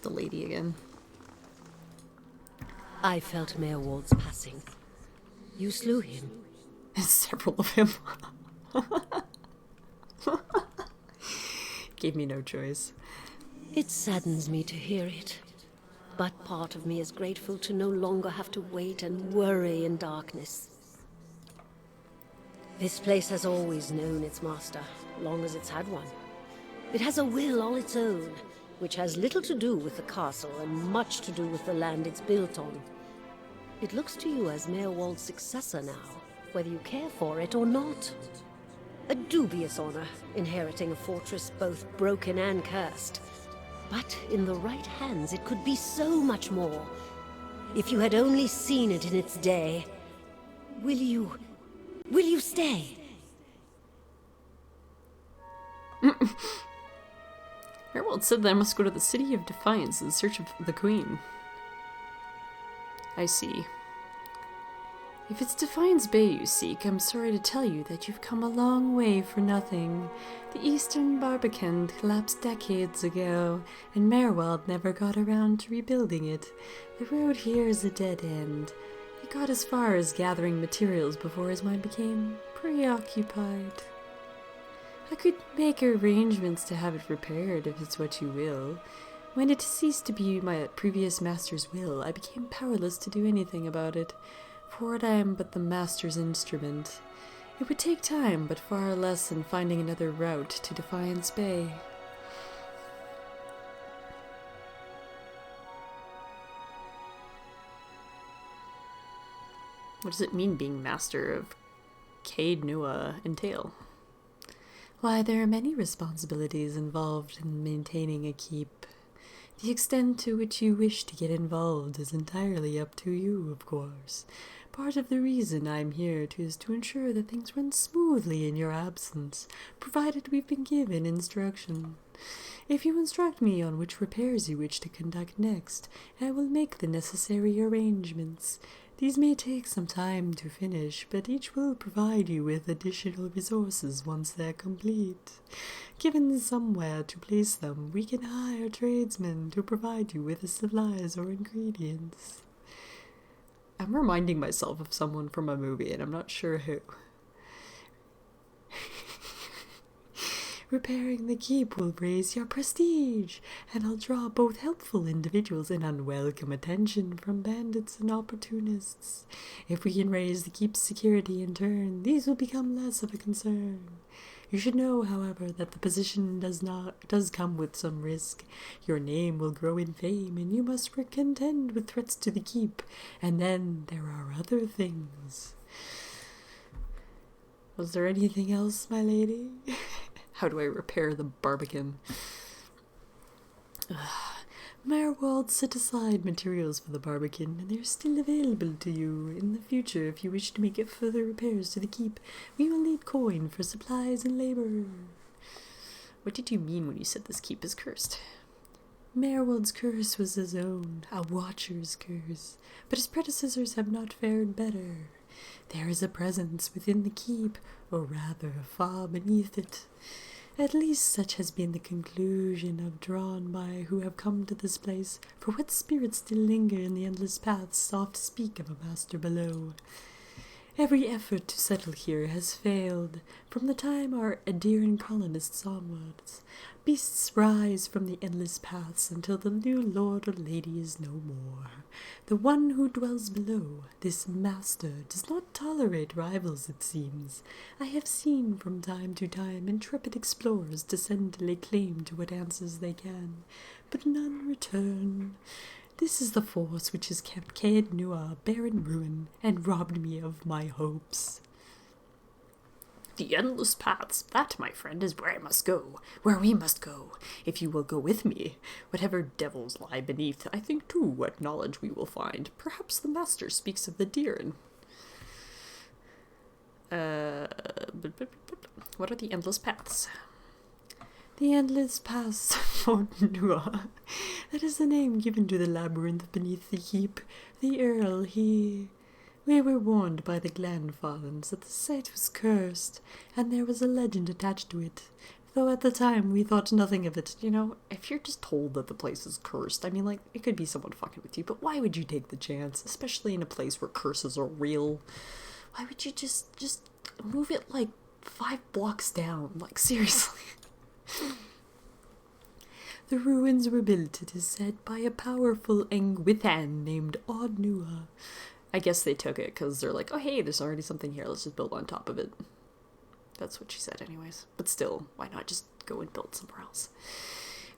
the lady again. I felt Mayor Wald's passing. You slew him. Several of him. Gave me no choice. It saddens me to hear it. But part of me is grateful to no longer have to wait and worry in darkness. This place has always known its master, long as it's had one. It has a will all its own, which has little to do with the castle and much to do with the land it's built on. It looks to you as Mayor Wald's successor now, whether you care for it or not. A dubious honor, inheriting a fortress both broken and cursed. But in the right hands, it could be so much more. If you had only seen it in its day. Will you stay? Harold said that I must go to the City of Defiance in search of the Queen. I see. If it's Defiance Bay you seek, I'm sorry to tell you that you've come a long way for nothing. The Eastern Barbican collapsed decades ago, and Merwald never got around to rebuilding it. The road here is a dead end. He got as far as gathering materials before his mind became preoccupied. I could make arrangements to have it repaired if it's what you will. When it ceased to be my previous master's will, I became powerless to do anything about it. For it I am but the master's instrument. It would take time, but far less than finding another route to Defiance Bay. What does it mean being master of Caed Nua entail? Why, there are many responsibilities involved in maintaining a keep. The extent to which you wish to get involved is entirely up to you, of course. Part of the reason I'm here is to ensure that things run smoothly in your absence, provided we've been given instruction. If you instruct me on which repairs you wish to conduct next, I will make the necessary arrangements. These may take some time to finish, but each will provide you with additional resources once they're complete. Given somewhere to place them, we can hire tradesmen to provide you with the supplies or ingredients. I'm reminding myself of someone from a movie, and I'm not sure who. Repairing the keep will raise your prestige, and I'll draw both helpful individuals and unwelcome attention from bandits and opportunists. If we can raise the keep's security in turn, these will become less of a concern. You should know, however, that the position does come with some risk. Your name will grow in fame, and you must contend with threats to the keep. And then there are other things. Was there anything else, my lady? How do I repair the Barbican? Mayor Wald set aside materials for the Barbican, and they're still available to you. In the future, if you wish to make further repairs to the keep, we will need coin for supplies and labor. What did you mean when you said this keep is cursed? Mayor Wald's curse was his own, a watcher's curse, but his predecessors have not fared better. There is a presence within the keep, or rather far beneath it. At least such has been the conclusion drawn by who have come to this place, for what spirits still linger in the endless paths oft speak of a master below. Every effort to settle here has failed, from the time our Adirian colonists onwards. Beasts rise from the endless paths until the new lord or lady is no more. The one who dwells below, this master, does not tolerate rivals, it seems. I have seen from time to time intrepid explorers descend to lay claim to what answers they can, but none return. This is the force which has kept Caed Nua barren ruin and robbed me of my hopes. The endless paths, that, my friend, is where I must go, where we must go, if you will go with me. Whatever devils lie beneath, I think too what knowledge we will find. Perhaps the master speaks of the Deeren. What are the endless paths? The endless paths for Nua. That is the name given to the labyrinth beneath the keep. The Earl, We were warned by the Glanfalans that the site was cursed, and there was a legend attached to it. Though at the time we thought nothing of it. You know, if you're just told that the place is cursed, I mean, like, it could be someone fucking with you, but why would you take the chance? Especially in a place where curses are real. Why would you just move it, like, 5 blocks down? Like, seriously. The ruins were built, it is said, by a powerful Engwithan named Caed Nua. I guess they took it because they're like, oh hey, there's already something here, let's just build on top of it. That's what she said anyways. But still, why not just go and build somewhere else?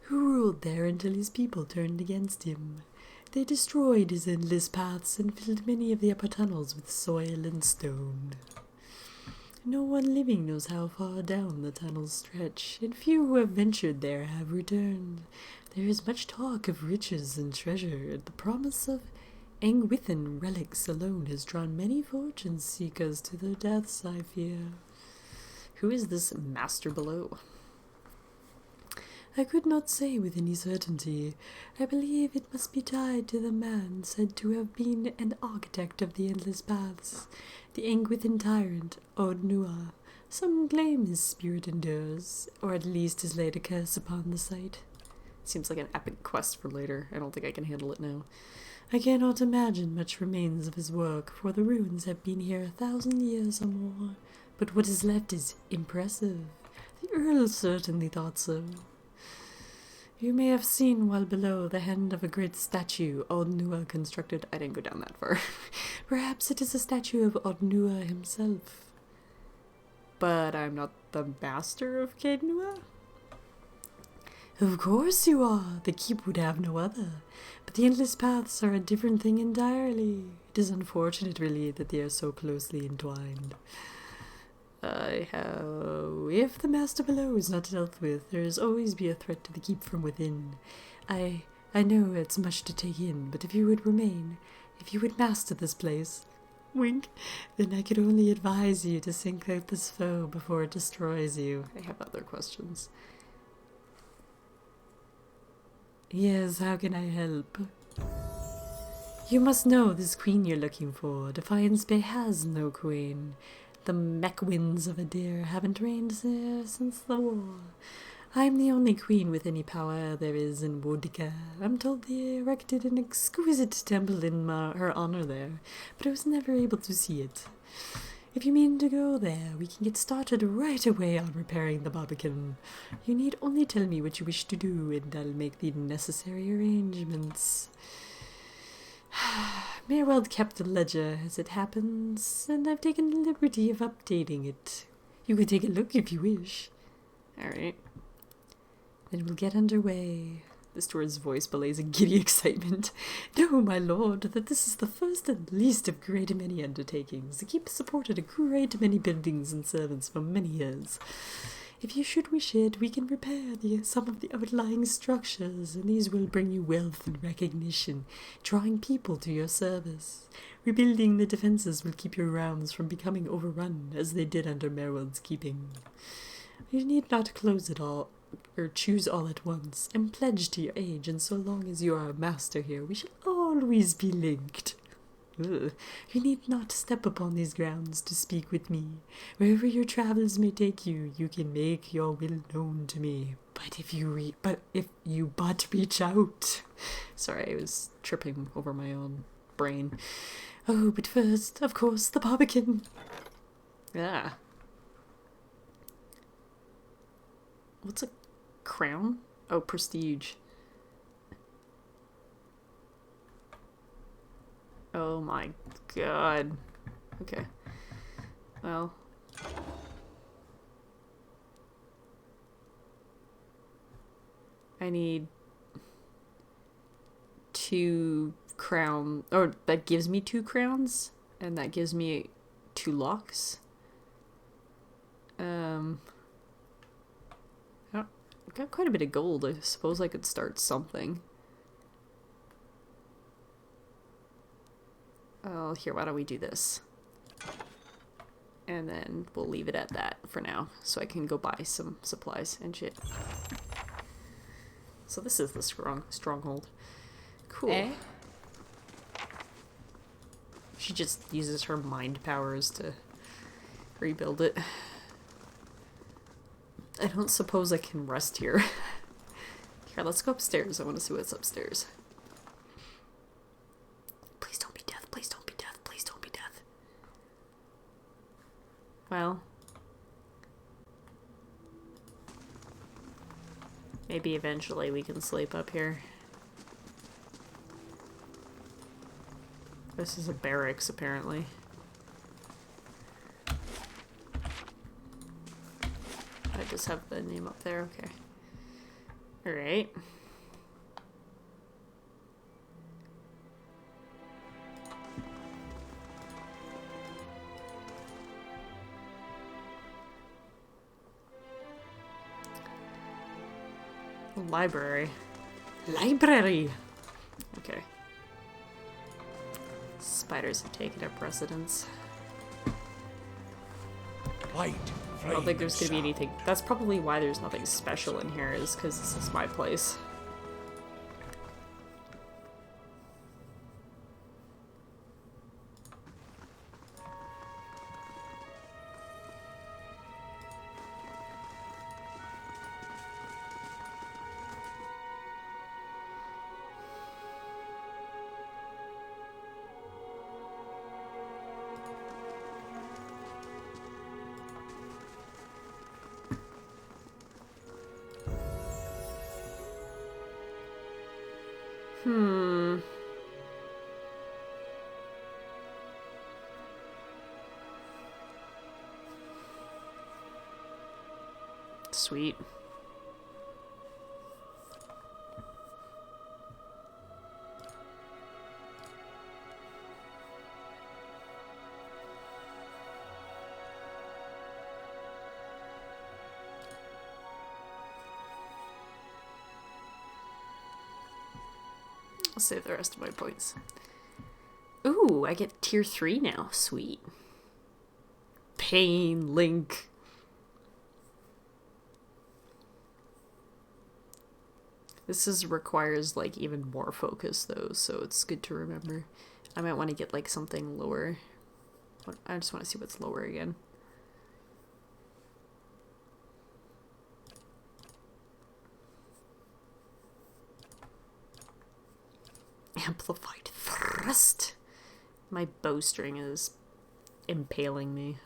Who ruled there until his people turned against him. They destroyed his endless paths and filled many of the upper tunnels with soil and stone. No one living knows how far down the tunnels stretch, and few who have ventured there have returned. There is much talk of riches and treasure, and the promise of Engwithan relics alone has drawn many fortune seekers to their deaths, I fear. Who is this master below? I could not say with any certainty. I believe it must be tied to the man said to have been an architect of the endless paths, the Engwithan tyrant, Caed Nua. Some claim his spirit endures, or at least has laid a curse upon the site. Seems like an epic quest for later. I don't think I can handle it now. I cannot imagine much remains of his work, for the ruins have been here 1,000 years or more. But what is left is impressive. The Earl certainly thought so. You may have seen while below the hand of a great statue Caed Nua constructed. I didn't go down that far. Perhaps it is a statue of Caed Nua himself. But I'm not the master of Caed Nua? Of course you are. The keep would have no other. But the endless paths are a different thing entirely. It is unfortunate, really, that they are so closely entwined. If the master below is not dealt with, there is always be a threat to the keep from within. I know it's much to take in, but if you would remain, if you would master this place, wink, then I could only advise you to sink out this foe before it destroys you. I have other questions. Yes, how can I help? You must know this queen you're looking for. Defiance Bay has no queen. The Mechwinds of Adir haven't reigned there since the war. I'm the only queen with any power there is in Boudica. I'm told they erected an exquisite temple in her honor there, but I was never able to see it. If you mean to go there, we can get started right away on repairing the Barbican. You need only tell me what you wish to do, and I'll make the necessary arrangements. Mirwald kept a ledger as it happens, and I've taken the liberty of updating it. You can take a look if you wish. Alright. Then we'll get underway. The steward's voice belays a giddy excitement. Know, my lord, that this is the first and least of great many undertakings. The keep supported a great many buildings and servants for many years. If you should wish it, we can repair some of the outlying structures, and these will bring you wealth and recognition, drawing people to your service. Rebuilding the defenses will keep your realms from becoming overrun, as they did under Merwald's keeping. You need not close it all, or choose all at once. I'm pledged to your age, and so long as you are a master here, we shall always be linked. Ugh. You need not step upon these grounds to speak with me. Wherever your travels may take you, you can make your will known to me. But if you reach out. Sorry, I was tripping over my own brain. Oh, but first, of course, the Barbican. Ah. What's a crown? Oh, prestige. Oh my god. Okay. Well. I need 2 crown, or that gives me 2 crowns, and that gives me 2 locks. I've got quite a bit of gold. I suppose I could start something. Oh, here, why don't we do this? And then we'll leave it at that for now, so I can go buy some supplies and shit. So this is the stronghold. Cool. Eh? She just uses her mind powers to rebuild it. I don't suppose I can rest here. Here, let's go upstairs. I want to see what's upstairs. Please don't be death. Please don't be death. Please don't be death. Well. Maybe eventually we can sleep up here. This is a barracks, apparently. I just have the name up there, okay. Alright. Library. Library! Okay. Spiders have taken up residence. Light, I don't think there's gonna be anything. That's probably why there's nothing special in here, is because this is my place. Sweet. I'll save the rest of my points. Ooh, I get tier 3 now. Sweet. Pain, Link. This requires like even more focus though, so it's good to remember. I might want to get like something lower. I just want to see what's lower again. Amplified thrust. My bowstring is impaling me.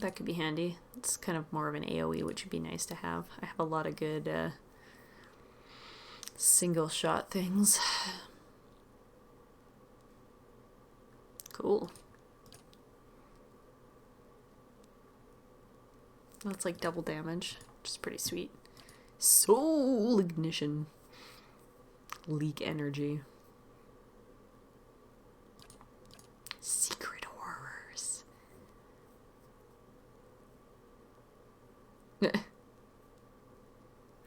That could be handy. It's kind of more of an AoE, which would be nice to have. I have a lot of good single shot things. Cool. That's like double damage, which is pretty sweet. Soul ignition. Leak energy. Secret horrors.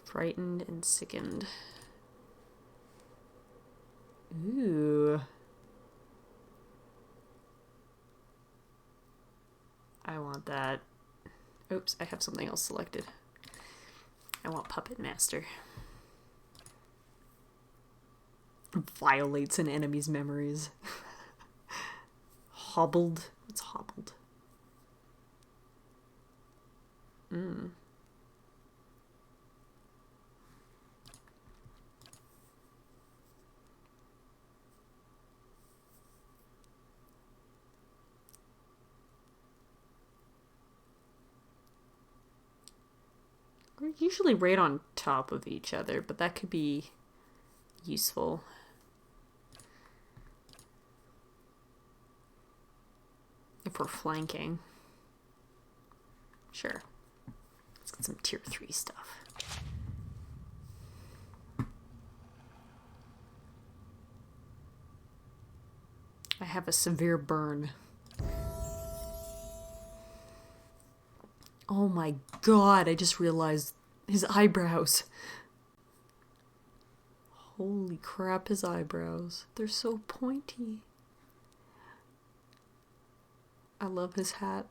Frightened and sickened. Ooh. I want that. Oops, I have something else selected. I want Puppet Master. Violates an enemy's memories. Hobbled. What's hobbled? We're usually right on top of each other, but that could be useful. If we're flanking. Sure. Let's get some tier 3 stuff. I have a severe burn. Oh my god, I just realized his eyebrows. Holy crap, his eyebrows. They're so pointy. I love his hat.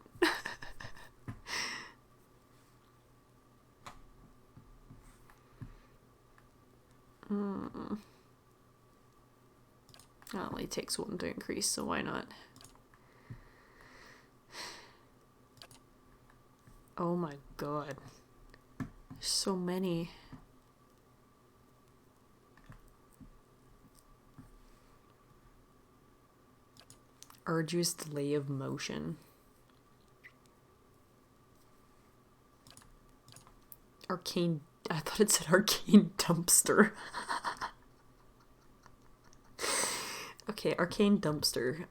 It only takes 1 to increase, so why not? Oh my god. There's so many. Arduous delay of motion. Arcane. I thought it said arcane dumpster. Okay, arcane dumpster.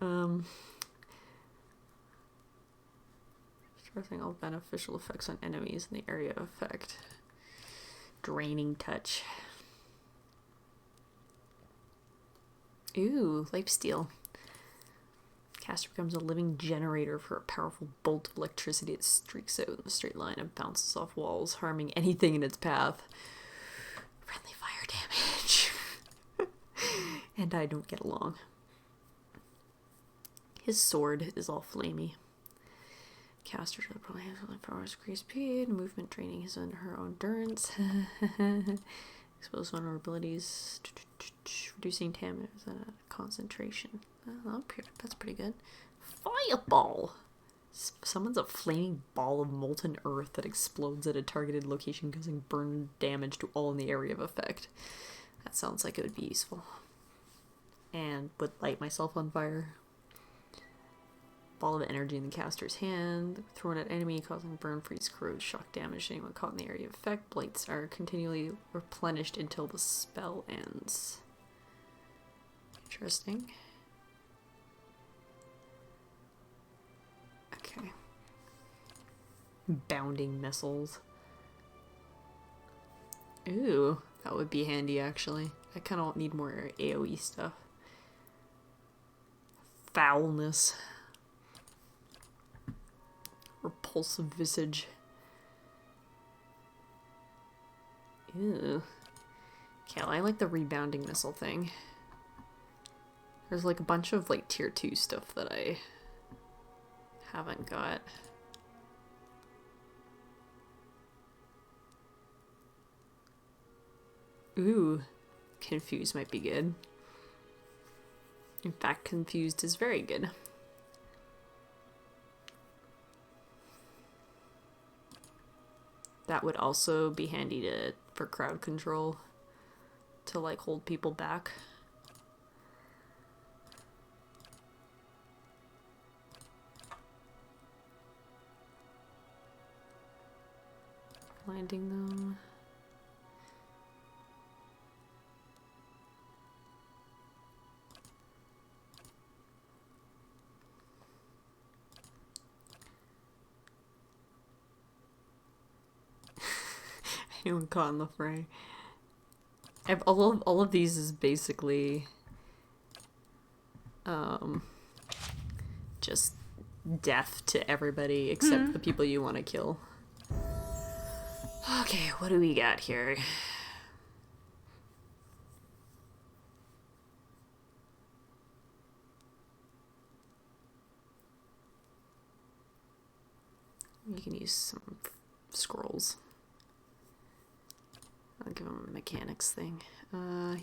Stressing all beneficial effects on enemies in the area of effect. Draining touch. Ooh, lifesteal. Caster becomes a living generator for a powerful bolt of electricity that streaks out in a straight line and bounces off walls, harming anything in its path. Friendly fire damage. And I don't get along. His sword is all flamey. Caster should probably have powers, increase speed, movement training his and her endurance. Expose vulnerabilities, reducing damage and concentration. Oh, that's pretty good. Fireball! Summons a flaming ball of molten earth that explodes at a targeted location, causing burn damage to all in the area of effect. That sounds like it would be useful. And would light myself on fire. Ball of energy in the caster's hand. Thrown at enemy, causing burn, freeze, corrode, shock damage to anyone caught in the area of effect. Blights are continually replenished until the spell ends. Interesting. Okay. Bounding missiles. Ooh, that would be handy actually. I kind of need more AoE stuff. Foulness. Repulsive visage. Ew. Okay, I like the rebounding missile thing. There's like a bunch of like tier 2 stuff that I haven't got. Ooh, confused might be good. In fact, confused is very good. That would also be handy for crowd control, to like hold people back. Blinding them. Anyone caught in the fray. All of these is basically just death to everybody except the people you want to kill. Okay, what do we got here? You can use some scrolls. I'll give him a mechanics thing.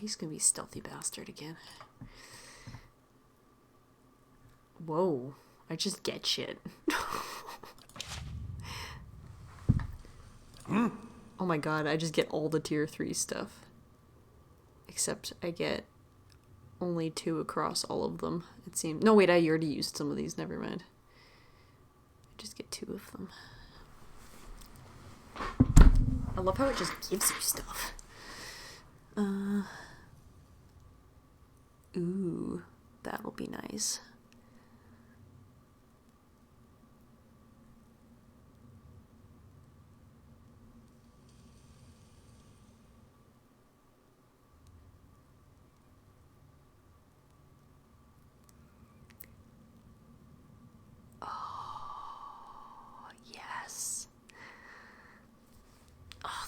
He's gonna be stealthy bastard again. Whoa, I just get shit. Oh my god, I just get all the tier 3 stuff. Except I get only 2 across all of them, it seems. No, wait, I already used some of these, never mind. I just get 2 of them. I love how it just gives you stuff. Ooh, that'll be nice.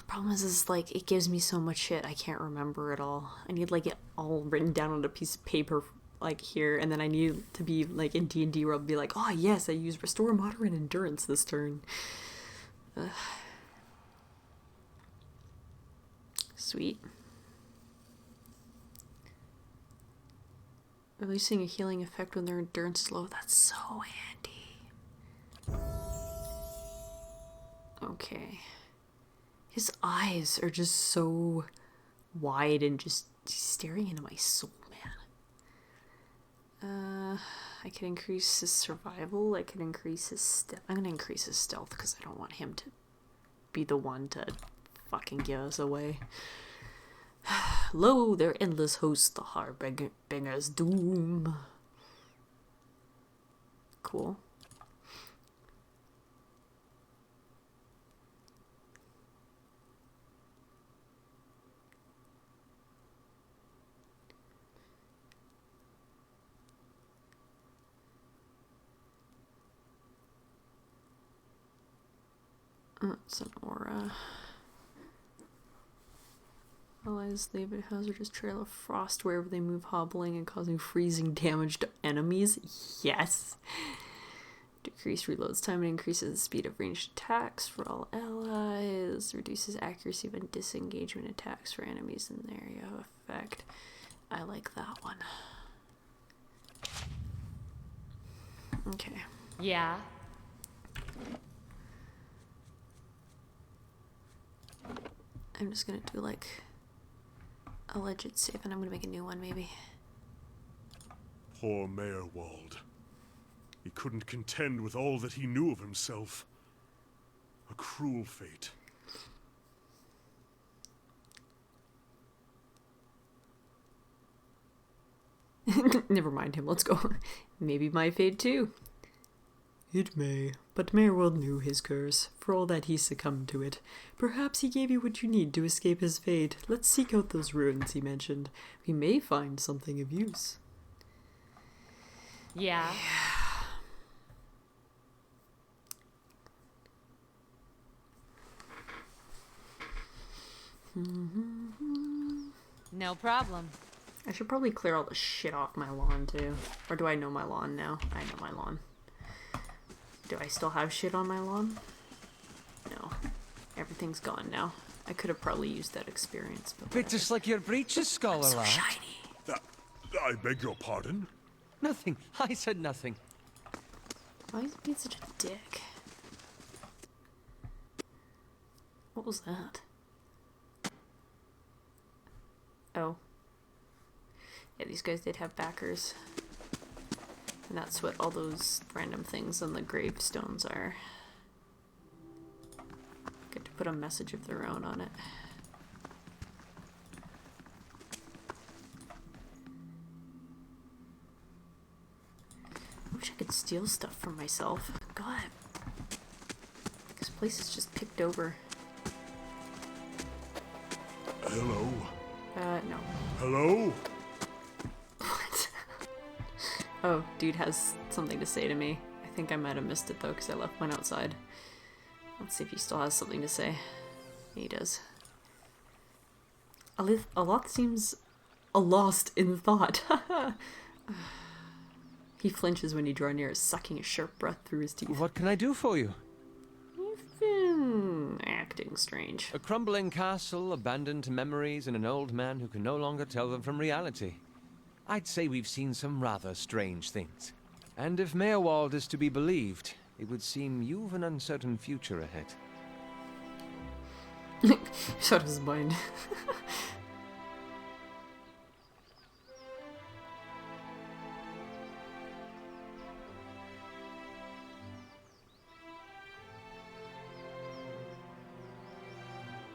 Problem is like it gives me so much shit I can't remember it all. I need like it all written down on a piece of paper like here, and then I need to be like in D&D where I'll be like, oh yes, I use restore moderate endurance this turn. Sweet. Releasing a healing effect when their endurance is low. That's so handy. Okay. His eyes are just so wide and just staring into my soul, man. I can increase his survival. I can increase his stealth. I'm gonna increase his stealth because I don't want him to be the one to fucking give us away. Lo, their endless host, the harbinger's doom. Cool. It's an aura. Allies leave a hazardous trail of frost wherever they move, hobbling and causing freezing damage to enemies. Yes! Decreased reloads time and increases the speed of ranged attacks for all allies. Reduces accuracy when disengagement attacks for enemies in the area of effect. I like that one. Okay. Yeah. I'm just gonna do like a legit save and I'm gonna make a new one maybe. Poor Mayorwald. He couldn't contend with all that he knew of himself. A cruel fate. Never mind him, let's go. Maybe my fate too. It may, but Mayorwald knew his curse, for all that he succumbed to it. Perhaps he gave you what you need to escape his fate. Let's seek out those ruins he mentioned. We may find something of use. Yeah. No problem. I should probably clear all the shit off my lawn too. Or do I know my lawn now? I know my lawn. Do I still have shit on my lawn? No. Everything's gone now. I could have probably used that experience, but Bit just like your breeches, scholar so lad. shiny. I beg your pardon? Nothing. I said nothing. Why is he being such a dick? What was that? Oh. Yeah, these guys did have backers. And that's what all those random things on the gravestones are. Get to put a message of their own on it. I wish I could steal stuff from myself. God. This place is just picked over. Hello? No. Hello? What? Oh, dude has something to say to me. I think I might have missed it though, because I left mine outside. Let's see if he still has something to say. He does. A lot seems lost in thought. He flinches when you draw near, sucking a sharp breath through his teeth. What can I do for you? You've been acting strange. A crumbling castle, abandoned to memories, and an old man who can no longer tell them from reality. I'd say we've seen some rather strange things. And if Mayorwald is to be believed, it would seem you've an uncertain future ahead. Shut his mind.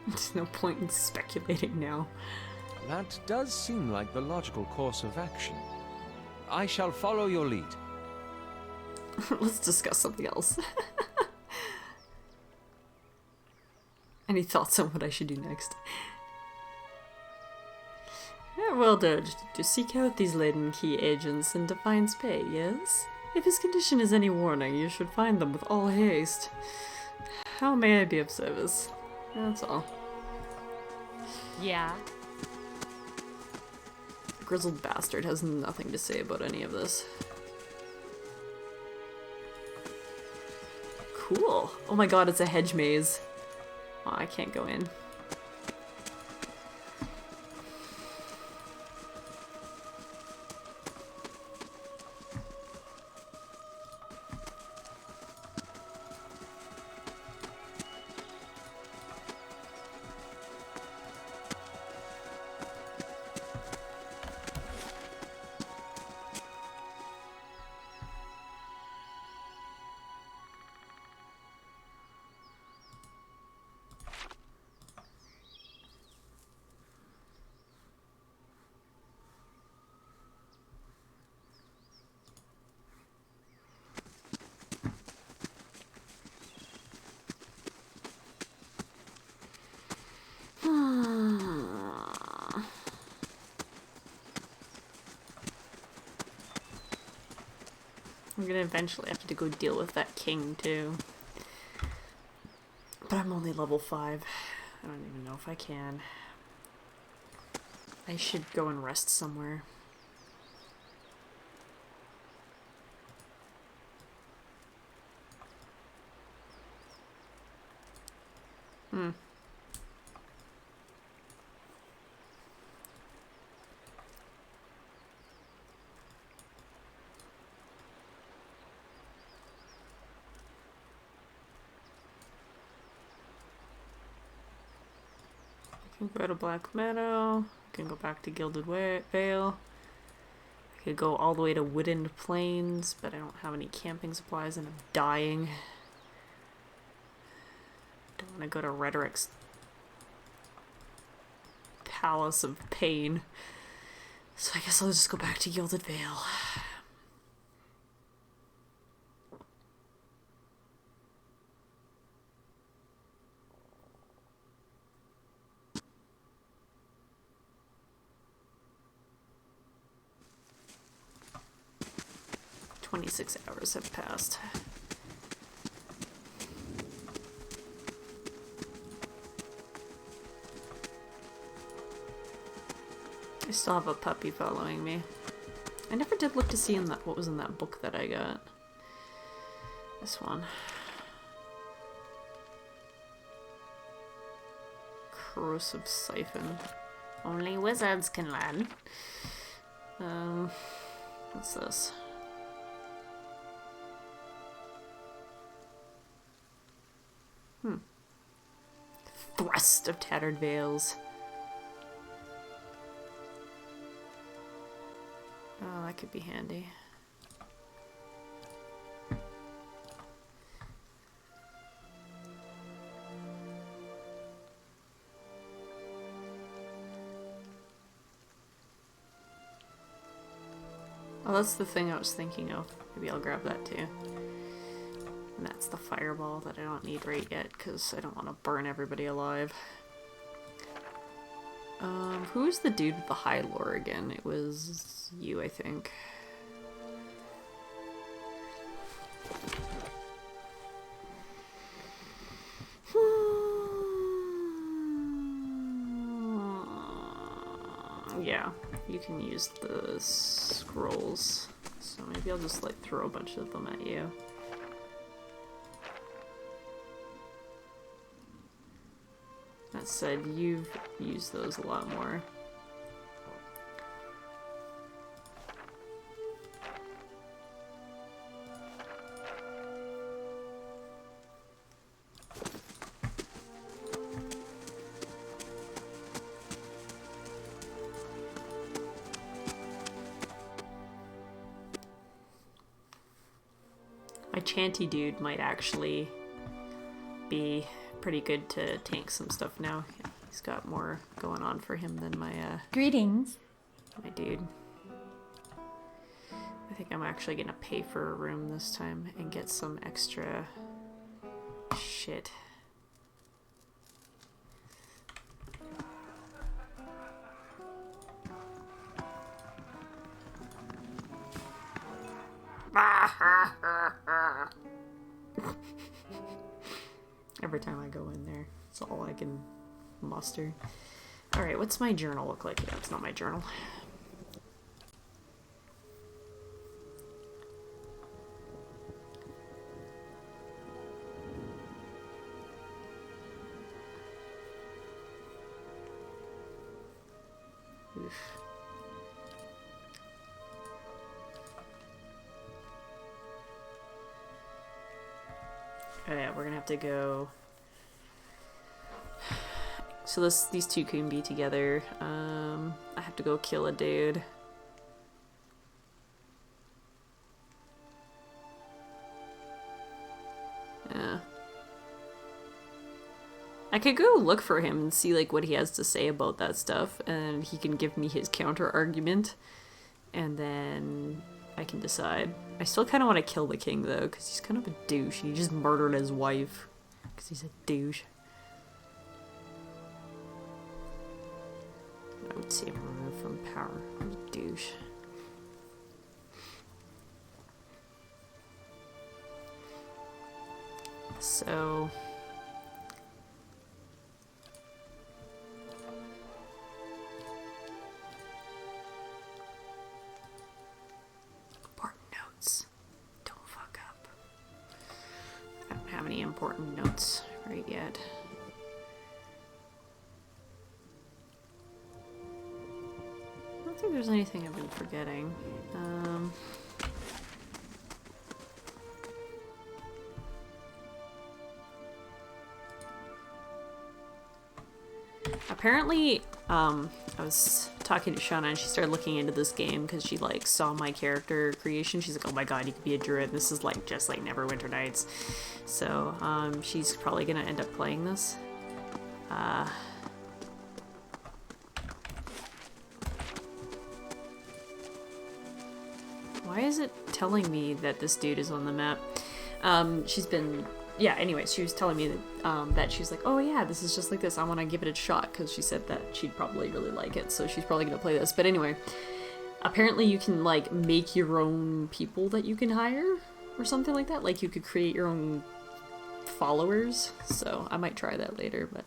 There's no point in speculating now. That does seem like the logical course of action. I shall follow your lead. Let's discuss something else. Any thoughts on what I should do next? Yeah, well done. To seek out these laden key agents and to find Spay, yes? If his condition is any warning, you should find them with all haste. How may I be of service? That's all. Yeah. The grizzled bastard has nothing to say about any of this. Cool. Oh my god, it's a hedge maze. Oh, I can't go in. I'm gonna eventually have to go deal with that king too. But I'm only level 5. I don't even know if I can. I should go and rest somewhere. Hmm. I can go to Black Meadow. I can go back to Gilded Vale. I could go all the way to Wooded Plains, but I don't have any camping supplies and I'm dying. Don't want to go to Rhetoric's Palace of Pain. So I guess I'll just go back to Gilded Vale. "26 hours have passed. I still have a puppy following me. I never did look to see in that what was in that book that I got. This one. Corrosive Siphon. Only wizards can learn. What's this? Thrust of Tattered Veils. Oh, that could be handy. Oh, that's the thing I was thinking of. Maybe I'll grab that too. And that's the fireball that I don't need right yet, because I don't want to burn everybody alive. Who's the dude with the high lore again? It was you, I think. Yeah, you can use the scrolls. So maybe I'll just like throw a bunch of them at you. That said, you've used those a lot more. My Chanty dude might actually be pretty good to tank some stuff now. He's got more going on for him than my Greetings. my dude. I think I'm actually gonna pay for a room this time and get some extra shit. Every time I go in there, it's all I can muster. Alright, what's my journal look like? Yeah, it's not my journal. Oof. Oh yeah, we're gonna have to go. So these two can be together. I have to go kill a dude. Yeah. I could go look for him and see like what he has to say about that stuff, and he can give me his counter argument, and then I can decide. I still kind of want to kill the king though, because he's kind of a douche. He just murdered his wife because he's a douche. I would save him removed from power. What a douche. So... important notes. Don't fuck up. I don't have any important notes right yet. I don't think there's anything I've been forgetting. Apparently, I was talking to Shauna and she started looking into this game because she like saw my character creation. She's like, oh my god, you could be a druid. This is like just like Neverwinter Nights. So she's probably gonna end up playing this. Why is it telling me that this dude is on the map? She's been... Yeah, anyways, she was telling me that, that she was like, oh yeah, this is just like this, I want to give it a shot, because she said that she'd probably really like it, so she's probably going to play this. But anyway, apparently you can, like, make your own people that you can hire, or something like that. Like, you could create your own followers, so I might try that later, but...